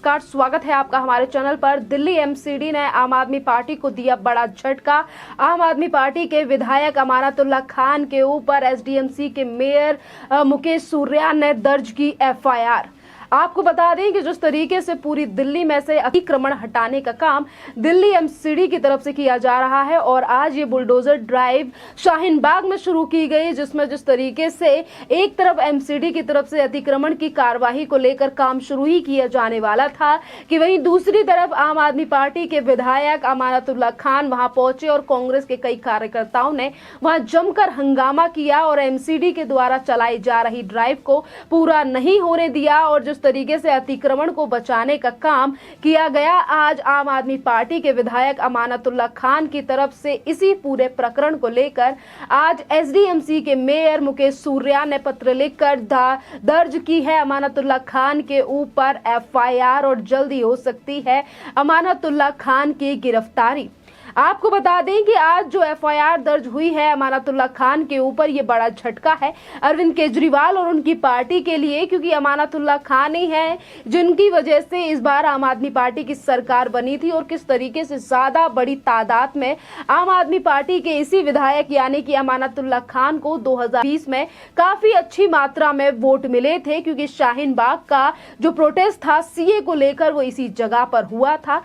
नमस्कार, स्वागत है आपका हमारे चैनल पर। दिल्ली एमसीडी ने आम आदमी पार्टी को दिया बड़ा झटका। आम आदमी पार्टी के विधायक अमानतुल्लाह खान के ऊपर एसडीएमसी के मेयर मुकेश सूर्यान ने दर्ज की एफआईआर। आपको बता दें कि जिस तरीके से पूरी दिल्ली में से अतिक्रमण हटाने का काम दिल्ली एमसीडी की तरफ से किया जा रहा है और आज ये बुलडोजर ड्राइव शाहीन बाग में शुरू की गई, जिसमें जिस तरीके से एक तरफ एमसीडी की तरफ से अतिक्रमण की कार्यवाही को लेकर काम शुरू ही किया जाने वाला था कि वहीं दूसरी तरफ आम आदमी पार्टी के विधायक अमानतुल्लाह खान वहां पहुंचे और कांग्रेस के कई कार्यकर्ताओं ने वहां जमकर हंगामा किया और एमसीडी के द्वारा चलाई जा रही ड्राइव को पूरा नहीं होने दिया और जिस तरीके से अतिक्रमण को बचाने का काम किया गया। आज आम आदमी पार्टी के विधायक अमानतुल्लाह खान की तरफ से इसी पूरे प्रकरण को लेकर आज एसडीएमसी के मेयर मुकेश सूर्यान ने पत्र लिखकर दर्ज की है अमानतुल्लाह खान के ऊपर एफआईआर और जल्दी हो सकती है अमानतुल्लाह खान की गिरफ्तारी। आपको बता दें कि आज जो एफआईआर दर्ज हुई है अमानतुल्लाह खान के ऊपर, ये बड़ा झटका है अरविंद केजरीवाल और उनकी पार्टी के लिए, क्योंकि अमानतुल्लाह खान ही हैं जिनकी वजह से इस बार आम आदमी पार्टी की सरकार बनी थी और किस तरीके से ज्यादा बड़ी तादाद में आम आदमी पार्टी के इसी विधायक यानी कि अमानतुल्लाह खान को 2020 में काफी अच्छी मात्रा में वोट मिले थे, क्योंकि शाहीन बाग का जो प्रोटेस्ट था सीए को लेकर वो इसी जगह पर हुआ था।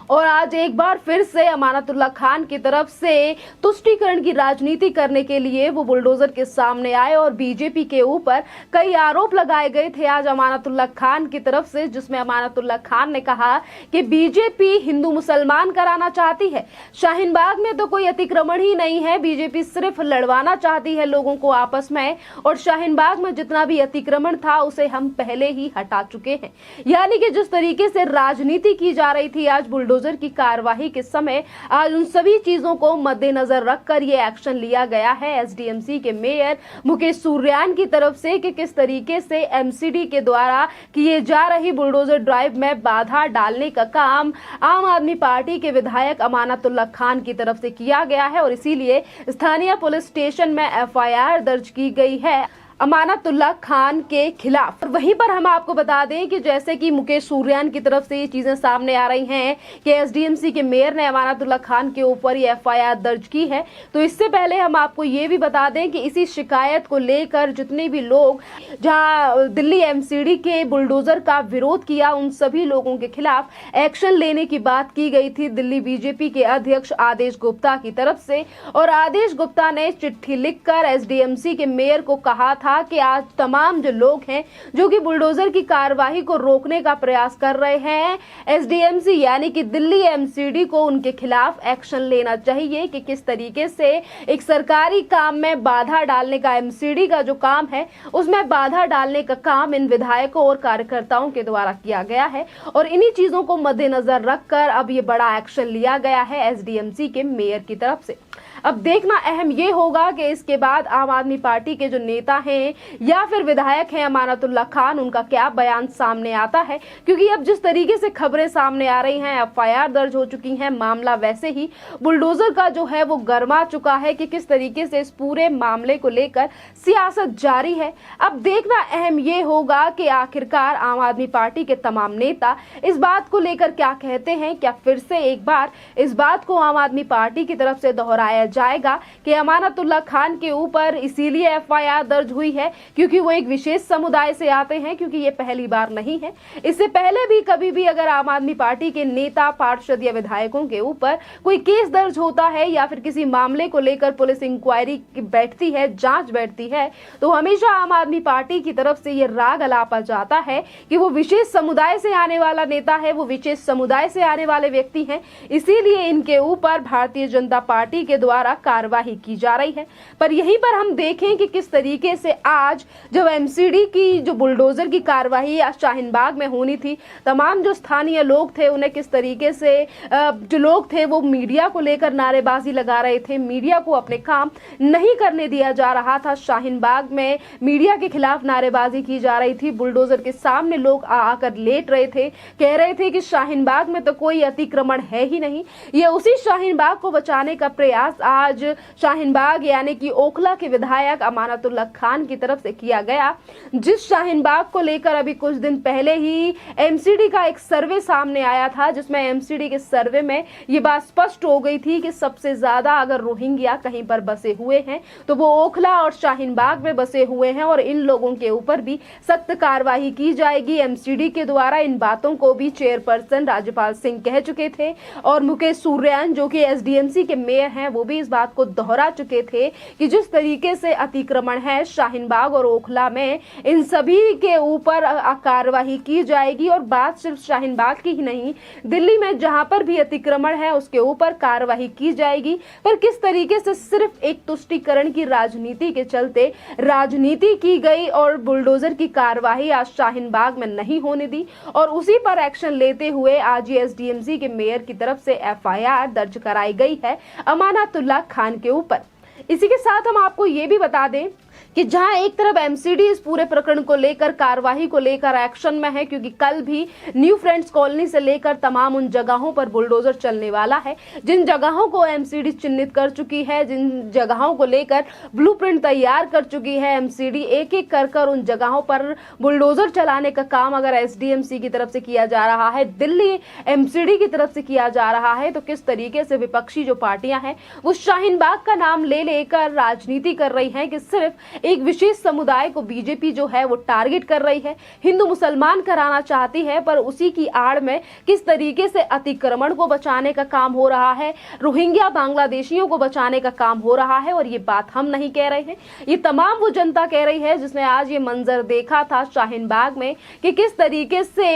और आज एक बार फिर से अमानतुल्लाह खान की तरफ से तुष्टीकरण की राजनीति करने के लिए वो बुलडोजर के सामने आए और बीजेपी के ऊपर कई आरोप लगाए गए थे आज अमानतुल्लाह खान की तरफ से, जिसमें अमानतुल्लाह खान ने कहा कि बीजेपी हिंदू मुसलमान कराना चाहती है। शाहीन बाग में तो कोई अतिक्रमण ही नहीं है, बीजेपी सिर्फ लड़वाना चाहती है लोगों को आपस में, और शाहीन बाग में जितना भी अतिक्रमण था उसे हम पहले ही हटा चुके हैं। यानी कि जिस तरीके से राजनीति की जा रही थी आज बुलडोजर की कार्यवाही के समय, आज उन सभी चीजों को मद्देनजर रखकर ये एक्शन लिया गया है एसडीएमसी के मेयर मुकेश सूर्यान की तरफ से कि किस तरीके से एमसीडी के द्वारा किए जा रही बुलडोजर ड्राइव में बाधा डालने का काम आम आदमी पार्टी के विधायक अमानतुल्लाह खान की तरफ से किया गया है और इसीलिए स्थानीय पुलिस स्टेशन में एफआईआर दर्ज की गई है अमानतुल्लाह खान के खिलाफ। और वहीं पर हम आपको बता दें कि जैसे कि मुकेश सूर्यान की तरफ से ये चीजें सामने आ रही हैं कि एसडीएमसी के मेयर ने अमानतुल्लाह खान के ऊपर ये एफआईआर दर्ज की है, तो इससे पहले हम आपको ये भी बता दें कि इसी शिकायत को लेकर जितने भी लोग जहां दिल्ली एमसीडी के बुलडोजर का विरोध किया, उन सभी लोगों के खिलाफ एक्शन लेने की बात की गई थी दिल्ली बीजेपी के अध्यक्ष आदेश गुप्ता की तरफ से। और आदेश गुप्ता ने चिट्ठी लिखकर एसडीएमसी के मेयर को कहा था कि आज तमाम जो लोग हैं जो कि बुलडोजर की कार्यवाही को रोकने का प्रयास कर रहे हैं, एसडीएमसी यानी कि दिल्ली एमसीडी को उनके खिलाफ एक्शन लेना चाहिए कि किस तरीके से एक सरकारी काम में बाधा डालने का, एमसीडी का जो काम है उसमें बाधा डालने का काम इन विधायकों और कार्यकर्ताओं के द्वारा किया गया है और इन्हीं चीजों को मद्देनजर रखकर अब ये बड़ा एक्शन लिया गया है एसडीएमसी के मेयर की तरफ से। अब देखना अहम ये होगा कि इसके बाद आम आदमी पार्टी के जो नेता हैं या फिर विधायक हैं अमानतुल्लाह खान, उनका क्या बयान सामने आता है, क्योंकि अब जिस तरीके से खबरें सामने आ रही हैं, एफआईआर दर्ज हो चुकी हैं, मामला वैसे ही बुलडोजर का जो है वो गर्मा चुका है कि किस तरीके से इस पूरे मामले को लेकर सियासत जारी है। अब देखना अहम ये होगा कि आखिरकार आम आदमी पार्टी के तमाम नेता इस बात को लेकर क्या कहते हैं। क्या फिर से एक बार इस बात को आम आदमी पार्टी की तरफ से दोहराया जाएगा कि अमानतुल्लाह खान के ऊपर इसीलिए एफआईआर दर्ज हुई है क्योंकि वो एक विशेष समुदाय से आते हैं, क्योंकि ये पहली बार नहीं है। इससे पहले भी कभी भी अगर आम आदमी पार्टी के नेता, पार्षद या विधायकों के ऊपर कोई केस दर्ज होता है या फिर किसी मामले को लेकर पुलिस इंक्वायरी बैठती है, जांच बैठती है, तो हमेशा आम आदमी पार्टी की तरफ से ये राग अलापा जाता है कि वो विशेष समुदाय से आने वाला नेता है, वो विशेष समुदाय से आने वाले व्यक्ति हैं, इसीलिए इनके ऊपर भारतीय जनता पार्टी के द्वारा कार्रवाई की जा रही है। पर यहीं पर हम देखें कि किस तरीके से आज जब एमसीडी की जो बुलडोजर की कार्रवाई आज शाहीन बाग में होनी थी, तमाम जो स्थानीय लोग थे उन्हें किस तरीके से जो लोग थे वो मीडिया को लेकर नारेबाजी लगा रहे थे, मीडिया को अपने काम नहीं करने दिया जा रहा था। शाहीन बाग में मीडिया के खिलाफ नारेबाजी की जा रही थी, बुलडोजर के सामने लोग आकर लेट रहे थे, कह रहे थे कि शाहीन बाग में तो कोई अतिक्रमण है ही नहीं। ये उसी शाहीन बाग को बचाने का प्रयास आज शाहीन बाग यानी कि ओखला के विधायक अमानतुल्लाह खान खान की तरफ से किया गया। जिस शाहीन बाग को लेकर अभी कुछ दिन पहले ही एमसीडी का एक सर्वे सामने आया था, जिसमें एमसीडी के सर्वे में ये बात स्पष्ट हो गई थी कि सबसे ज्यादा अगर रोहिंग्या कहीं पर बसे हुए हैं तो वो ओखला और शाहीन बाग में बसे हुए हैं और इन लोगों के ऊपर भी सख्त कार्रवाई की जाएगी। एमसीडी के द्वारा इन बातों को भी चेयरपर्सन राजपाल सिंह कह चुके थे और मुकेश सूर्यान जो कि एसडीएमसी के मेयर हैं वो भी इस बात को दोहरा चुके थे कि जिस तरीके से अतिक्रमण है शाहीन बाग और ओखला में, इन सभी के ऊपर कार्रवाई की जाएगी। और बात सिर्फ शाहीन बाग की ही नहीं, दिल्ली में जहां पर भी अतिक्रमण है उसके ऊपर कार्रवाई की जाएगी। पर किस तरीके से सिर्फ एक तुष्टीकरण की राजनीति के चलते राजनीति की गई और बुलडोजर की कार्रवाई आज शाहीन बाग में नहीं होने दी और उसी पर एक्शन लेते हुए आज एसडीएमसी के मेयर की तरफ से एफआईआर दर्ज कराई गई है अमानतुल्लाह खान के ऊपर। इसी के साथ हम आपको ये भी बता दें कि जहां एक तरफ एमसीडी इस पूरे प्रकरण को लेकर कार्रवाई को लेकर एक्शन में है, क्योंकि कल भी न्यू फ्रेंड्स कॉलोनी से लेकर तमाम उन जगहों पर बुलडोजर चलने वाला है जिन जगहों को एमसीडी चिन्हित कर चुकी है, जिन जगहों को लेकर ब्लूप्रिंट तैयार कर चुकी है एमसीडी। एक एक कर उन जगहों पर बुलडोजर चलाने का काम अगर एसडीएमसी की तरफ से किया जा रहा है, दिल्ली एमसीडी की तरफ से किया जा रहा है, तो किस तरीके से विपक्षी जो पार्टियां हैं वो शाहीन बाग का नाम ले लेकर राजनीति कर रही हैं कि सिर्फ एक विशेष समुदाय को बीजेपी जो है वो टारगेट कर रही है, हिंदू मुसलमान कराना चाहती है। पर उसी की आड़ में किस तरीके से अतिक्रमण को बचाने का काम हो रहा है, रोहिंग्या बांग्लादेशियों को बचाने का काम हो रहा है। और ये बात हम नहीं कह रहे हैं, ये तमाम वो जनता कह रही है जिसने आज ये मंजर देखा था शाहीन बाग में कि किस तरीके से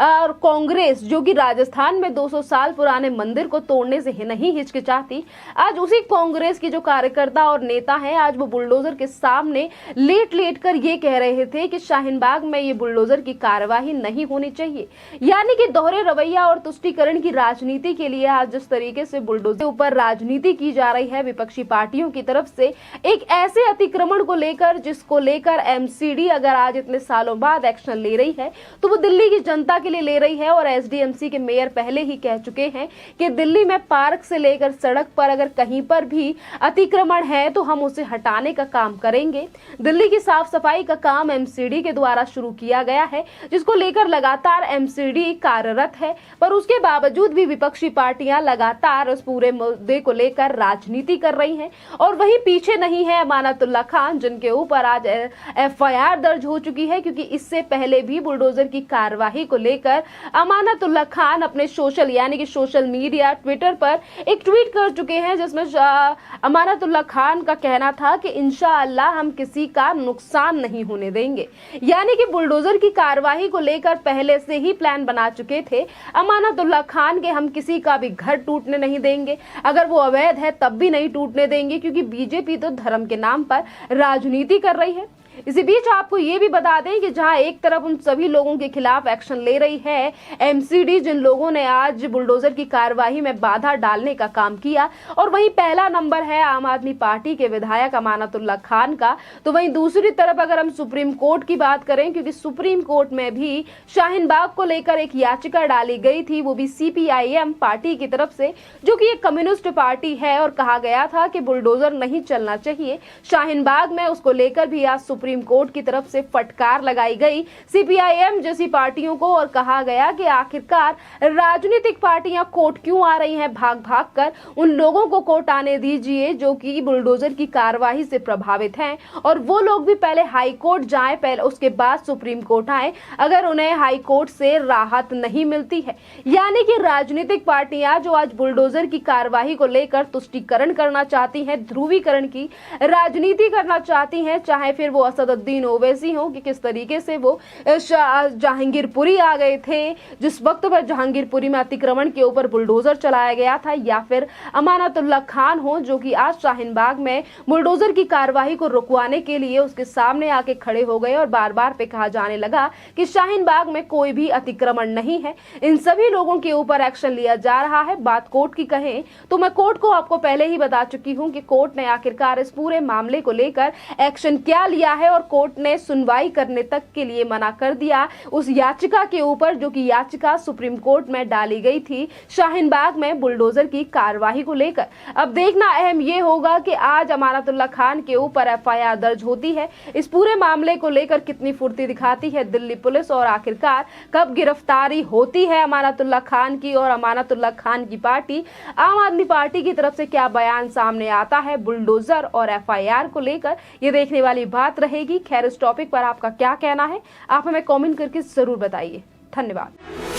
कांग्रेस जो कि राजस्थान में 200 साल पुराने मंदिर को तोड़ने से नहीं हिचकिचाती, आज उसी कांग्रेस की जो कार्यकर्ता और नेता है आज वो बुलडोजर के सामने लेट कर ये कह रहे थे कि शाहीन बाग में ये बुलडोजर की कार्यवाही नहीं होनी चाहिए। यानी कि दोहरे रवैया और तुष्टीकरण की राजनीति के लिए आज जिस तरीके से बुलडोजर के ऊपर राजनीति की जा रही है विपक्षी पार्टियों की तरफ से, एक ऐसे अतिक्रमण को लेकर जिसको लेकर एमसीडी अगर आज इतने सालों बाद एक्शन ले रही है तो वो दिल्ली की जनता के लिए ले रही है। और एसडीएमसी के मेयर पहले ही कह चुके हैं कि दिल्ली में पार्क से लेकर सड़क पर अगर कहीं पर भी अतिक्रमण है तो हम उसे हटाने का काम करेंगे। दिल्ली की साफ सफाई का काम एमसीडी के द्वारा शुरू किया गया है, जिसको लेकर लगातार एमसीडी कार्यरत है। पर उसके बावजूद भी विपक्षी पार्टियां लगातार उस पूरे मुद्दे को लेकर राजनीति कर रही हैं। और वहीं पीछे नहीं है अमानतुल्लाह खान, जिनके ऊपर आज एफआईआर दर्ज हो चुकी है, क्योंकि इससे पहले भी बुलडोजर की कार्यवाही को लेकर अमानतुल्लाह खान अपने सोशल मीडिया ट्विटर पर एक ट्वीट कर चुके हैं, जिसमें अमानतुल्लाह खान का कहना था कि इंशाअल्लाह हम किसी का नुकसान नहीं होने देंगे। यानी कि बुलडोजर की कार्यवाही को लेकर पहले से ही प्लान बना चुके थे अमानतुल्लाह खान के, हम किसी का भी घर टूटने नहीं देंगे, अगर वो अवैध है तब भी नहीं टूटने देंगे, क्योंकि बीजेपी तो धर्म के नाम पर राजनीति कर रही है। इसी बीच आपको ये भी बता दें कि जहां एक तरफ उन सभी लोगों के खिलाफ एक्शन ले रही है एमसीडी, जिन लोगों ने आज बुलडोजर की कार्यवाही में बाधा डालने का काम किया, और वहीं पहला नंबर है आम आदमी पार्टी के विधायक अमानतुल्लाह खान का, तो वहीं दूसरी तरफ अगर हम सुप्रीम कोर्ट की बात करें, क्योंकि सुप्रीम कोर्ट में भी शाहीन बाग को लेकर एक याचिका डाली गई थी, वो भी सीपीआईएम पार्टी की तरफ से, जो कि एक कम्युनिस्ट पार्टी है, और कहा गया था कि बुलडोजर नहीं चलना चाहिए शाहीन बाग में। उसको लेकर भी आज सुप्रीम कोर्ट की तरफ से फटकार लगाई गई सीपीआईएम जैसी पार्टियों को, और कहा गया कि आखिरकार राजनीतिक पार्टियां कोर्ट क्यों आ रही हैं भाग भाग कर, उन लोगों को कोर्ट आने दीजिए जो कि बुलडोजर की कार्यवाही से प्रभावित हैं, और वो लोग भी पहले हाई कोर्ट जाएं, पहले उसके बाद सुप्रीम कोर्ट आए अगर उन्हें हाई कोर्ट से राहत नहीं मिलती है। यानी कि राजनीतिक पार्टियां जो आज बुलडोजर की कार्यवाही को लेकर तुष्टीकरण करना चाहती हैं, ध्रुवीकरण की राजनीति करना चाहती हैं, चाहे फिर वो असदुद्दीन ओवैसी हो कि किस तरीके से वो जहांगीरपुरी आ गए थे जिस वक्त पर जहांगीरपुरी में अतिक्रमण के ऊपर बुलडोजर चलाया गया था, या फिर अमानतुल्लाह खान हो जो कि आज शाहीन बाग में बुलडोजर की कार्यवाही को रुकवाने के लिए उसके सामने आके खड़े हो गए और बार बार पे कहा जाने लगा कि शाहीन बाग में कोई भी अतिक्रमण नहीं है। इन सभी लोगों के ऊपर एक्शन लिया जा रहा है। बात कोर्ट की कहें तो मैं कोर्ट को आपको पहले ही बता चुकी हूं कि कोर्ट ने आखिरकार इस पूरे मामले को लेकर एक्शन क्या लिया है है और कोर्ट ने सुनवाई करने तक के लिए मना कर दिया उस याचिका के ऊपर, जो कि याचिका सुप्रीम कोर्ट में डाली गई थी शाहीन बाग में बुलडोजर की कार्यवाही को लेकर। अब देखना अहम ये होगा कि आज अमानतुल्लाह खान के ऊपर एफआईआर दर्ज होती है, इस पूरे मामले को लेकर कितनी फुर्ती दिखाती है दिल्ली पुलिस और आखिरकार कब गिरफ्तारी होती है अमानतुल्लाह खान की और अमानतुल्लाह खान की पार्टी आम आदमी पार्टी की तरफ से क्या बयान सामने आता है बुलडोजर और एफआईआर को लेकर, ये देखने वाली बात रहेगी। खैर, इस टॉपिक पर आपका क्या कहना है, आप हमें कमेंट करके जरूर बताइए। धन्यवाद।